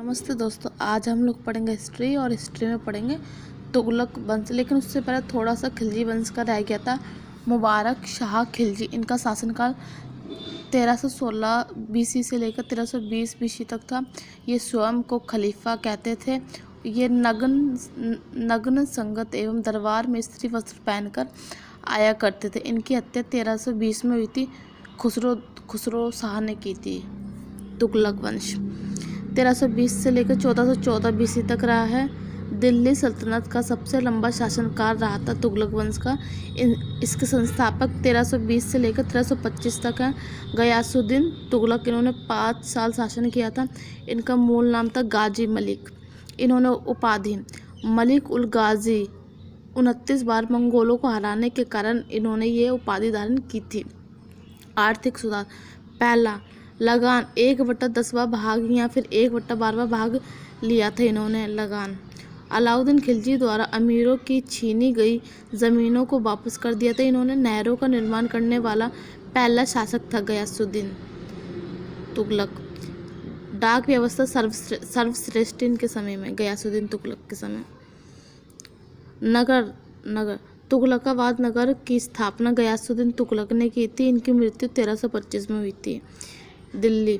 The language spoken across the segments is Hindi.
नमस्ते दोस्तों, आज हम लोग पढ़ेंगे हिस्ट्री और हिस्ट्री में पढ़ेंगे तुगलक वंश। लेकिन उससे पहले थोड़ा सा खिलजी वंश का रह गया था। मुबारक शाह खिलजी, इनका शासनकाल 1316 बीसी से लेकर 1320 बीसी तक था। ये स्वयं को खलीफा कहते थे। ये नग्न संगत एवं दरबार में स्त्री वस्त्र पहनकर आया करते थे। इनकी हत्या 1320 में हुई थी। खुसरो शाह ने की थी। तुगलक वंश 1320 से लेकर 1414 बीसी तक रहा है। दिल्ली सल्तनत का सबसे लंबा शासनकाल रहा था तुगलक वंश का। इसके संस्थापक 1320 से लेकर 1325 तक हैं। गयासुद्दीन तुगलक, इन्होंने 5 साल शासन किया था। इनका मूल नाम था गाजी मलिक। इन्होंने उपाधि मलिक उल गाजी 29 बार मंगोलों को हराने के कारण इन्होंने ये उपाधि धारण की थी। आर्थिक सुधार, पहला लगान 1/10वां भाग या फिर 1/12वां भाग लिया था इन्होंने लगान। अलाउद्दीन खिलजी द्वारा अमीरों की छीनी गई ज़मीनों को वापस कर दिया था। इन्होंने नहरों का निर्माण करने वाला पहला शासक था गयासुद्दीन तुगलक। डाक व्यवस्था सर्वश्रेष्ठ इनके समय में, गयासुद्दीन तुगलक के समय। नगर तुगलकाबाद नगर की स्थापना गयासुद्दीन तुगलक ने की थी। इनकी मृत्यु 1325 में हुई थी। दिल्ली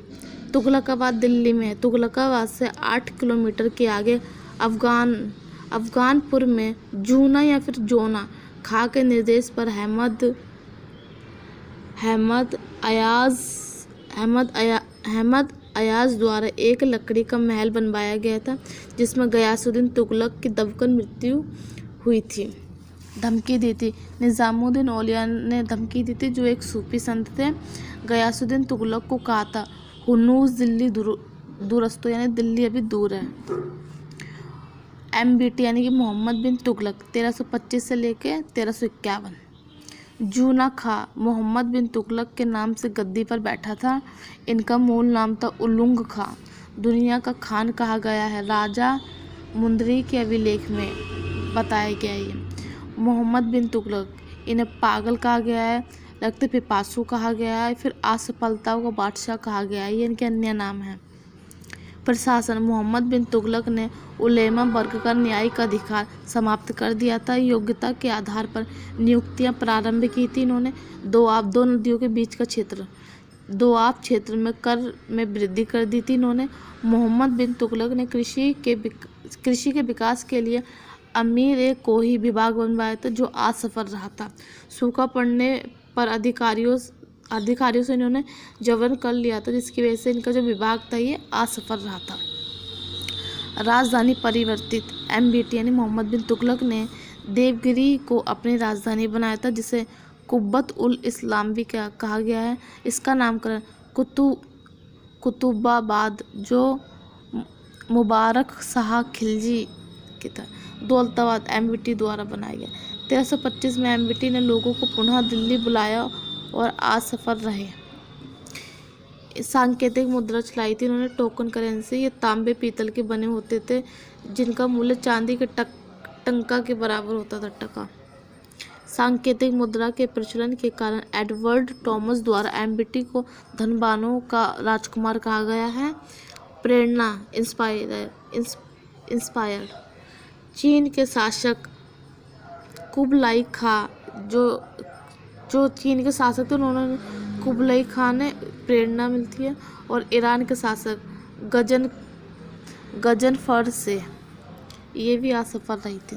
तुगलकाबाद दिल्ली में है। तुगलकाबाद से 8 किलोमीटर के आगे अफगानपुर में जूना या फिर जोना खां के निर्देश पर अहमद अयाज द्वारा एक लकड़ी का महल बनवाया गया था, जिसमें गयासुद्दीन तुगलक की दबकर मृत्यु हुई थी। धमकी दी थी, निज़ामुद्दीन औलिया ने धमकी दी थी, जो एक सूफी संत थे। गयासुद्दीन तुगलक को कहा था, हुनूस दिल्ली दूरस्तो, यानी दिल्ली अभी दूर है। MBT यानी कि मोहम्मद बिन तुगलक 1325 से लेके 1351। जूना खां मोहम्मद बिन तुगलक के नाम से गद्दी पर बैठा था। इनका मूल नाम था उलुग खां। दुनिया का खान कहा गया है। राजा मुंदरी के अभिलेख में बताया गया है। मोहम्मद बिन तुगलक, इन्हें पागल कहा गया है, रक्त पिपासु कहा गया है, फिर असफलताओं का बादशाह कहा गया है। ये इनके अन्य नाम हैं। प्रशासन, मोहम्मद बिन तुगलक ने उलेमा वर्ग का न्यायिक अधिकार समाप्त कर दिया था। योग्यता के आधार पर नियुक्तियां प्रारंभ की थी इन्होंने। दो नदियों के बीच का क्षेत्र, दोआब क्षेत्र में कर में वृद्धि कर दी थी इन्होंने। मोहम्मद बिन तुगलक ने कृषि के विकास के लिए अमीर एक कोही विभाग बनवाया था, जो असफल रहा था। सूखा पड़ने पर अधिकारियों से इन्होंने जबरन कर लिया था, जिसकी वजह से इनका जो विभाग था ये असफल रहा था। राजधानी परिवर्तित, MBT यानी मोहम्मद बिन तुगलक ने देवगिरी को अपनी राजधानी बनाया था, जिसे कुब्बत उल इस्लाम भी कहा गया है। इसका नामकरण कुतुबाबाद, जो मुबारक शाह खिलजी की था, दौलताबाद MBT द्वारा बनाया गया। 1325 में MBT ने लोगों को पुनः दिल्ली बुलाया और असफल रहे। सांकेतिक मुद्रा चलाई थी इन्होंने, टोकन करेंसी। ये तांबे पीतल के बने होते थे, जिनका मूल्य चांदी के टंका के बराबर होता था, टका। सांकेतिक मुद्रा के प्रचलन के कारण एडवर्ड थॉमस द्वारा MBT को धनवानों का राजकुमार कहा गया है। प्रेरणा, इंस्पायर्ड। चीन के शासक कुबलाई खां, जो चीन के शासक थे, उन्होंने कुबलाई खां ने प्रेरणा मिलती है। और ईरान के शासक गजनफर से, ये भी असफल रही थी।